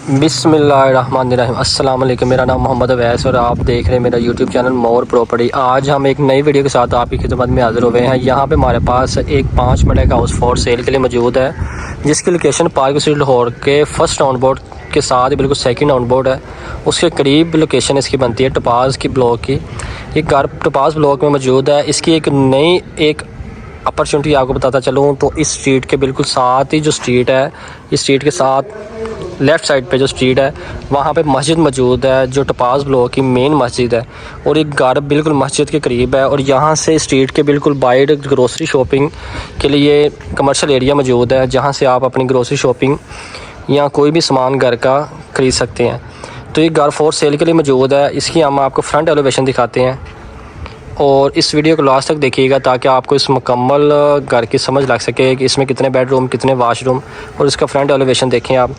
बिस्मिल्लाहिर्रहमानिर्रहीम। अस्सलाम वालेकुम। मेरा नाम मोहम्मद अवैस और आप देख रहे हैं मेरा यूट्यूब चैनल मोर प्रॉपर्टी। आज हम एक नई वीडियो के साथ आपकी खिदमत में हाज़िर हुए हैं। यहाँ पे हमारे पास एक 5 मरले का हाउस फॉर सेल के लिए मौजूद है, जिसकी लोकेशन पार्क स्ट्रीट लाहौर के फर्स्ट ऑन बोर्ड के साथ बिल्कुल सेकंड ऑन बोर्ड है। उसके करीब लोकेशन इसकी बनती है टपास की ब्लॉक की। ये घर टपास ब्लॉक में मौजूद है। इसकी एक नई अपॉर्चुनिटी आपको बताता चलूँ तो इस स्ट्रीट के बिल्कुल साथ ही जो स्ट्रीट है, इस स्ट्रीट के साथ लेफ़्ट साइड पे जो स्ट्रीट है वहाँ पे मस्जिद मौजूद है, जो टपास ब्लॉक की मेन मस्जिद है। और एक घर बिल्कुल मस्जिद के करीब है और यहाँ से स्ट्रीट के बिल्कुल बाहर ग्रोसरी शॉपिंग के लिए कमर्शियल एरिया मौजूद है, जहाँ से आप अपनी ग्रोसरी शॉपिंग या कोई भी सामान घर का ख़रीद सकते हैं। तो ये घर फॉर सेल के लिए मौजूद है। इसकी हम आपको फ्रंट एलिवेशन दिखाते हैं और इस वीडियो को लास्ट तक देखिएगा ताकि आपको इस मुकम्मल घर की समझ लग सके कि इसमें कितने बेडरूम, कितने वाशरूम और इसका फ्रंट एलिवेशन देखें आप।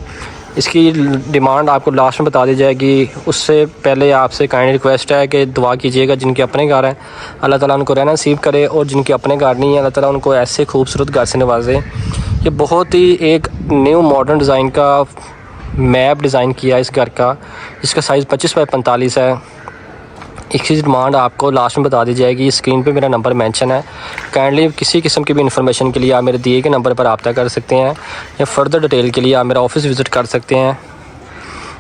इसकी डिमांड आपको लास्ट में बता दी जाएगी। उससे पहले आपसे काइंड रिक्वेस्ट है कि दुआ कीजिएगा जिनके अपने घर हैं अल्लाह ताला उनको रहना नसीब करे, और जिनके अपने घर नहीं है अल्लाह ताला उनको ऐसे खूबसूरत घर से नवाजे। ये बहुत ही एक न्यू मॉडर्न डिज़ाइन का मैप डिज़ाइन किया है इस घर का, जिसका साइज़ 25 बाई 45 है। इसकी डिमांड आपको लास्ट में बता दी जाएगी। स्क्रीन पे मेरा नंबर मेंशन है। काइंडली किसी किस्म की भी इन्फॉर्मेशन के लिए आप मेरे दिए गए नंबर पर रब्ता कर सकते हैं या फर्दर डिटेल के लिए आप मेरा ऑफिस विज़िट कर सकते हैं।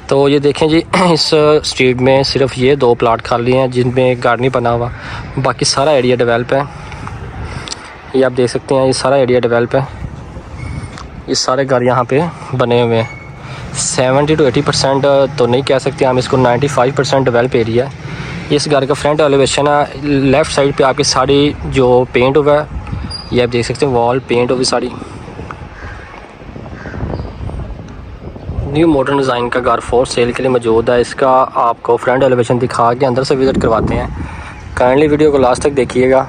तो ये देखें जी, इस स्ट्रीट में सिर्फ ये 2 प्लाट खाली हैं जिनमें गार्डन नहीं बना हुआ, बाकी सारा एरिया डेवलप है। ये आप देख सकते हैं, ये सारा एरिया डेवलप है। ये सारे घर यहाँ पे बने हुए हैं। 70 to 80% तो नहीं कह सकते हम इसको, 95% डेवलप एरिया है। इस घर का फ्रंट एलिवेशन है। लेफ़्ट साइड पे आपकी साड़ी जो पेंट हुआ है, ये आप देख सकते हैं, वॉल पेंट हुई साड़ी। न्यू मॉडर्न डिज़ाइन का घर फॉर सेल के लिए मौजूद है। इसका आपको फ्रंट एलिवेशन दिखा के अंदर से विज़िट करवाते हैं। काइंडली वीडियो को लास्ट तक देखिएगा।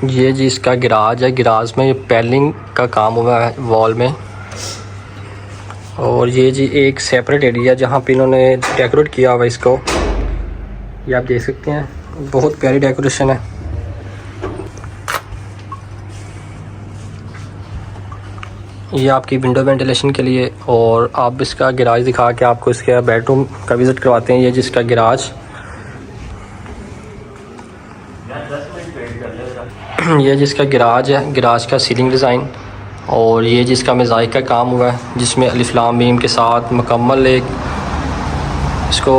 ये जी इसका गिराज है। गिराज में ये पैलिंग का काम हुआ है वॉल में। और ये जी एक सेपरेट एरिया जहाँ पे इन्होंने डेकोरेट किया हुआ इसको, ये आप देख सकते हैं, बहुत प्यारी डेकोरेशन है। ये आपकी विंडो वेंटिलेशन के लिए। और आप इसका गिराज दिखा के आपको इसके बेडरूम का विज़िट करवाते हैं। ये जिसका गिराज, ये जिसका गिराज है, गिराज का सीलिंग डिज़ाइन। और ये जिसका मोज़ाइक का काम हुआ है, जिसमें अलिफ लाम मीम के साथ मुकम्मल एक इसको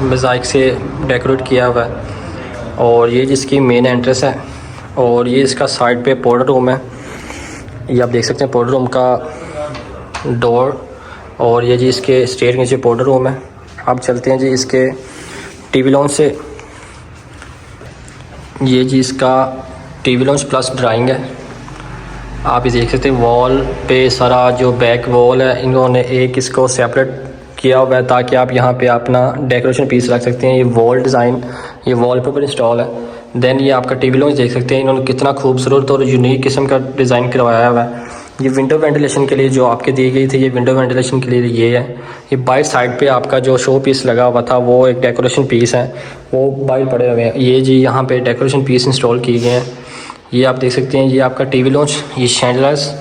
मोज़ाइक से डेकोरेट किया हुआ है। और ये जिसकी मेन एंट्रेंस है। और ये इसका साइड पे पाउडर रूम है, ये आप देख सकते हैं, पाउडर रूम का डोर। और ये जी इसके स्टेयर के नीचे पाउडर रूम है। अब चलते हैं जी इसके टीवी लॉन्च से। ये जी इसका टीवी लॉन्च प्लस ड्राइंग है। आप ये देख सकते हैं, वॉल पे सारा जो बैक वॉल है इन्होंने एक इसको सेपरेट किया हुआ है ताकि आप यहाँ पे अपना डेकोरेशन पीस रख सकते हैं। ये वॉल डिज़ाइन, ये वॉलपेपर इंस्टॉल है। देन ये आपका टीवी लॉन्च देख सकते हैं, इन्होंने कितना खूबसूरत और यूनिक किस्म का डिज़ाइन करवाया हुआ है। ये विंडो वेंटिलेशन के लिए जो आपके दी गई थी, ये विंडो वेंटिलेशन के लिए ये है। ये बाइट साइड पे आपका जो शो पीस लगा हुआ था वो एक डेकोरेशन पीस है, वो बाइट पड़े हुए हैं। ये जी यहाँ पे डेकोरेशन पीस इंस्टॉल किए गए हैं। ये आप देख सकते हैं, ये आपका टीवी लॉन्च, ये शैंडलर्स।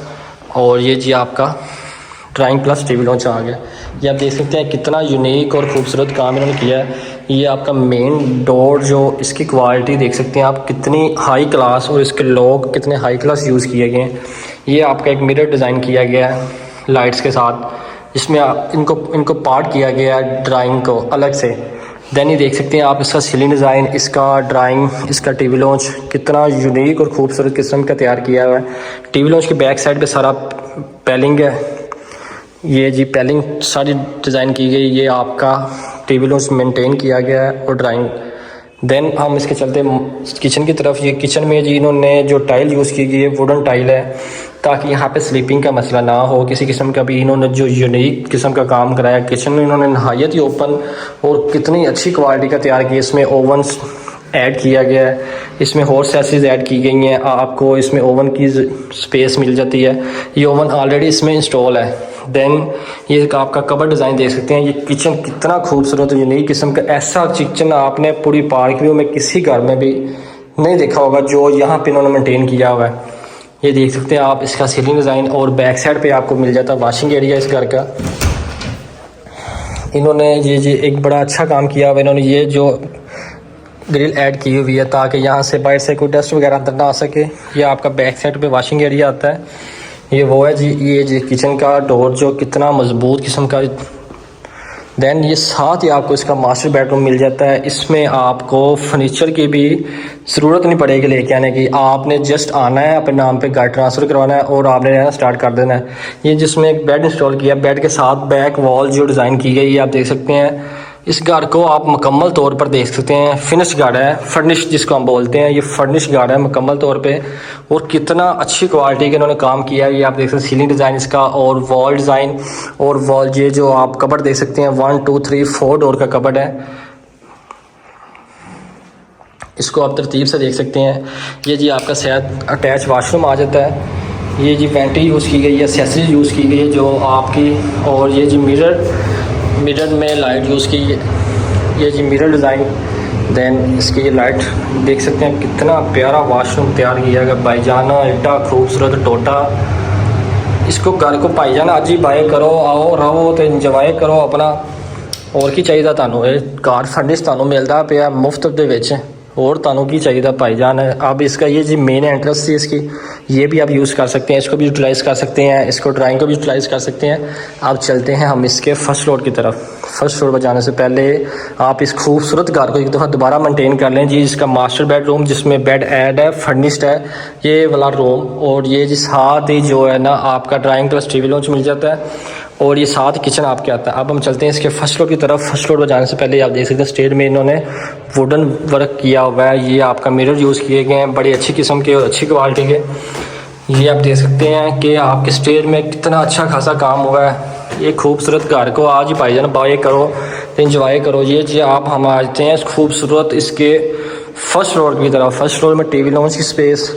और ये जी आपका ड्राइंग प्लस टीवी लॉन्च आ गया। ये आप देख सकते हैं कितना यूनिक और ख़ूबसूरत काम इन्होंने किया है। ये आपका मेन डोर, जो इसकी क्वालिटी देख सकते हैं आप कितनी हाई क्लास, और इसके लॉक कितने हाई क्लास यूज़ किए गए हैं। ये आपका एक मिरर डिज़ाइन किया गया है लाइट्स के साथ, जिसमें इनको पार्ट किया गया है ड्राइंग को अलग से। देन ये देख सकते हैं आप इसका सीलिंग डिज़ाइन, इसका ड्राइंग, इसका टीवी लॉन्च कितना यूनिक और ख़ूबसूरत किस्म का तैयार किया हुआ है। टीवी लॉन्च के बैक साइड पे सारा पैलिंग है। ये जी पैलिंग सारी डिज़ाइन की गई। ये आपका टीवी लॉन्च मेंटेन किया गया है और ड्राइंग। देन हम इसके चलते किचन की तरफ। ये किचन में जी इन्होंने जो टाइल यूज़ की गई है वुडन टाइल है, ताकि यहाँ पे स्लीपिंग का मसला ना हो किसी किस्म का भी। इन्होंने जो यूनिक किस्म का काम कराया किचन में, इन्होंने नहायत ही ओपन और कितनी अच्छी क्वालिटी का तैयार किया। इसमें ओवन्स ऐड किया गया है, इसमें हॉट सेसेस ऐड की गई हैं। आपको इसमें ओवन की स्पेस मिल जाती है। ये ओवन ऑलरेडी इसमें इंस्टॉल है। देन ये आपका कबर डिज़ाइन देख सकते हैं। ये किचन कितना खूबसूरत यूनिक किस्म का, ऐसा किचन आपने पूरी पार्क व्यू में किसी घर में भी नहीं देखा होगा जो यहाँ पे इन्होंने मेंटेन किया हुआ है। ये देख सकते हैं आप इसका सीलिंग डिज़ाइन, और बैक साइड पे आपको मिल जाता है वॉशिंग एरिया इस घर का। इन्होंने ये एक बड़ा अच्छा काम किया हुआ है। इन्होंने ये जो ग्रिल ऐड की हुई है ताकि यहाँ से बाहर से कोई डस्ट वगैरह अंदर ना आ सके। ये आपका बैक साइड पे वॉशिंग एरिया आता है। ये वो है जी, ये जी किचन का डोर जो कितना मजबूत किस्म का। देन ये साथ ही आपको इसका मास्टर बेडरूम मिल जाता है। इसमें आपको फर्नीचर की भी ज़रूरत नहीं पड़ेगी लेके आने की, आपने जस्ट आना है, अपने नाम पे घर ट्रांसफ़र करवाना है और आपने रहना स्टार्ट कर देना है। ये जिसमें एक बेड इंस्टॉल किया, बेड के साथ बैक वॉल जो डिज़ाइन की गई है आप देख सकते हैं। इस घर को आप मुकम्मल तौर पर देख सकते हैं, फिनिश घर है, फर्निश जिसको हम बोलते हैं, ये फर्निश घर है मुकम्मल तौर पे। और कितना अच्छी क्वालिटी का इन्होंने काम किया है। ये आप देख सकते हैं सीलिंग डिज़ाइन इसका, और वॉल डिज़ाइन, और वॉल ये जो आप कबर्ड देख सकते हैं 1 2 3 4 डोर का कबर्ड है। इसको आप तरतीब से देख सकते हैं। ये जी आपका शायद अटैच वाशरूम आ जाता है। ये जी वेंटी यूज़ की गई है, एक्सेसरीज यूज़ की गई है जो आपकी, और ये जी मिरर में लाइट यूज़ की है। ये जी मिरर डिज़ाइन, देन इसकी ये लाइट देख सकते हैं। कितना प्यारा वाशरूम तैयार किया गया भाईजान, एडा खूबसूरत टोटा। इसको घर को भाईजान आज ही बाय करो, आओ रहो तो इंजॉय करो अपना। और की चाहिए थानू, कार फर्निश थानू मिलता पे मुफ्त दे विच, और थानू की चाहिए भाईजान। अब इसका ये जी मेन एंट्रेंस थी इसकी, ये भी आप यूज़ कर सकते हैं, इसको भी यूटिलाइज़ कर सकते हैं, इसको ड्राइंग को भी यूटिलाइज़ कर सकते हैं। अब चलते हैं हम इसके फर्स्ट फ्लोर की तरफ। फर्स्ट फ्लोर पर जाने से पहले आप इस खूबसूरत घर को एक दफ़ा दोबारा मेंटेन कर लें जी। इसका मास्टर बेडरूम जिसमें बेड ऐड है, फर्निश्ड है ये वाला रूम, और ये जी साथ ही जो है ना आपका ड्राइंग प्लस टीवी लॉन्च मिल जाता है, और ये साथ किचन आपके आता है। अब हम चलते हैं इसके फर्स्ट फ्लोर की तरफ। फर्स्ट फ्लोर पर जाने से पहले आप देख सकते हैं स्टेयर में इन्होंने वुडन वर्क किया हुआ है। ये आपका मिरर यूज़ किए गए हैं बड़ी अच्छी किस्म के और अच्छी क्वालिटी के। ये आप देख सकते हैं कि आपके स्टेयर में कितना अच्छा खासा काम हुआ है। ये खूबसूरत घर को आज ही भाईजान बाय करो तो इंजॉय करो। ये जी आप हम आते हैं खूबसूरत इसके फर्स्ट फ्लोर की तरफ। फर्स्ट फ्लोर में टीवी लॉन्च की स्पेस,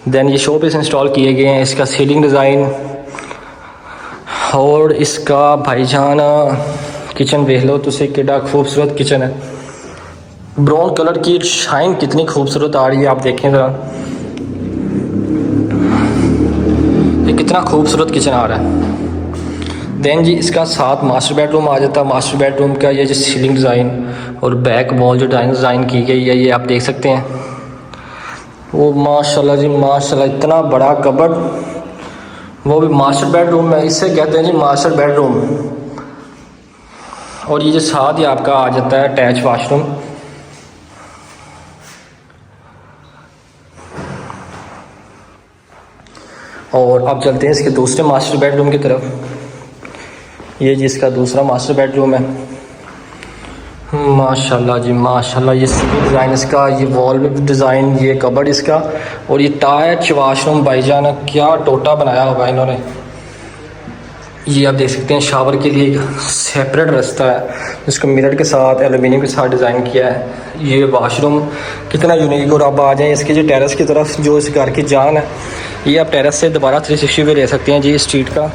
देन ये शो पीस इंस्टॉल किए गए हैं। इसका सीलिंग डिज़ाइन और इसका भाईजान किचन देख लो तुसी कितना खूबसूरत किचन है। ब्राउन कलर की शाइन कितनी खूबसूरत आ रही है, आप देखें ज़रा ये कितना खूबसूरत किचन आ रहा है। देन जी इसका साथ मास्टर बेडरूम आ जाता है। मास्टर बेडरूम का ये जो सीलिंग डिज़ाइन और बैक वॉल जो डिज़ाइन की गई है ये आप देख सकते हैं। वो माशाल्लाह जी माशाल्लाह, इतना बड़ा कबर्ड, वो भी मास्टर बेडरूम में, इससे कहते हैं जी मास्टर बेडरूम। और ये जो साथ ही आपका आ जाता है अटैच वाशरूम। और अब चलते हैं इसके दूसरे मास्टर बेडरूम की तरफ। ये जी इसका दूसरा मास्टर बेडरूम है। माशाल्लाह जी माशाल्लाह, ये सीलिंग डिज़ाइन इसका, ये वॉल डिज़ाइन, ये कबर्ड इसका, और ये अटैच वाशरूम भाईजान क्या टोटा बनाया होगा इन्होंने। ये आप देख सकते हैं शावर के लिए सेपरेट रास्ता है जिसको मिरर के साथ एलुमिनियम के साथ डिज़ाइन किया है। ये वाशरूम कितना यूनिक। और अब आ जाएँ इसके जो टेरेस की तरफ, जो इस घर की जान है। ये आप टेरेस से दोबारा 360 भी ले सकते हैं जी। स्ट्रीट का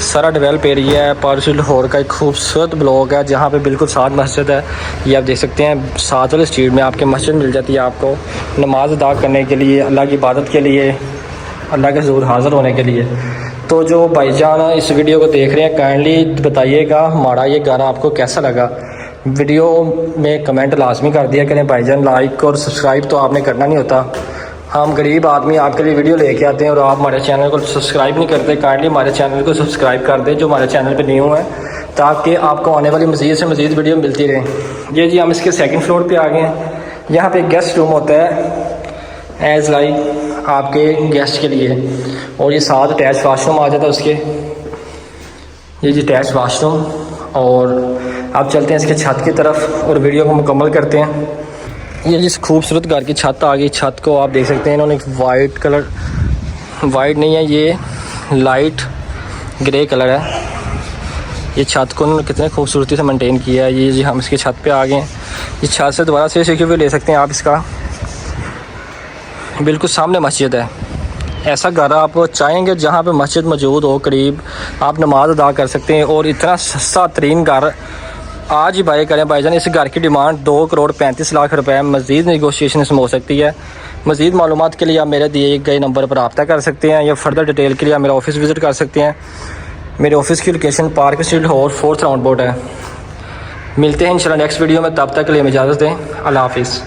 सारा डेवलप एरिया है। पार्सिल लाहौर का एक खूबसूरत ब्लॉक है जहाँ पे बिल्कुल साथ मस्जिद है। ये आप देख सकते हैं साथ वाले स्ट्रीट में आपके मस्जिद मिल जाती है आपको नमाज अदा करने के लिए, अल्लाह की इबादत के लिए, अल्लाह के हुज़ूर हाज़िर होने के लिए। तो जो भाईजान इस वीडियो को देख रहे हैं काइंडली बताइएगा हमारा ये गाना आपको कैसा लगा। वीडियो में कमेंट लाजमी कर दिया करें भाईजान, लाइक और सब्सक्राइब तो आपने करना नहीं होता। हम गरीब आदमी आपके लिए वीडियो लेके आते हैं और आप हमारे चैनल को सब्सक्राइब नहीं करते। काइंडली हमारे चैनल को सब्सक्राइब कर दें जो हमारे चैनल पे न्यू है, ताकि आपको आने वाली मज़ीद से मज़ीद वीडियो मिलती रहे। ये जी हम इसके सेकंड फ्लोर पे आ गए हैं। यहाँ पे गेस्ट रूम होता है एज लाइक आपके गेस्ट के लिए, और ये साथ अटैच वाशरूम आ जाता है उसके। ये जी अटैच वाशरूम। और अब चलते हैं इसके छत की तरफ और वीडियो को मुकम्मल करते हैं। ये जिस खूबसूरत घर की छत आ गई, छत को आप देख सकते हैं इन्होंने वाइट कलर, वाइट नहीं है ये लाइट ग्रे कलर है। ये छत को उन्होंने कितने खूबसूरती से मेंटेन किया है। ये जी हम इसकी छत पे आ गए हैं। इस छत से दोबारा से भी ले सकते हैं आप। इसका बिल्कुल सामने मस्जिद है। ऐसा घर आप चाहेंगे जहाँ पे मस्जिद मौजूद हो, करीब आप नमाज अदा कर सकते हैं, और इतना सस्ता तरीन घर आज ही बाय करें भाईजान। इस घर की डिमांड 2,35,00,000 रुपए है। मज़ीद नेगोशिएशन इसमें हो सकती है। मज़ीद मालूमात के लिए आप मेरे दिए गए नंबर पर रब्ता कर सकते हैं, या फर्दर डिटेल के लिए आप मेरा ऑफिस विज़िट कर सकते हैं। मेरे ऑफिस की लोकेशन पार्क स्ट्रीट और 4th राउंड बोट है। मिलते हैं इंशाल्लाह नेक्स्ट वीडियो में, तब तक के लिए इजाज़त दें। अल्लाह हाफिज़।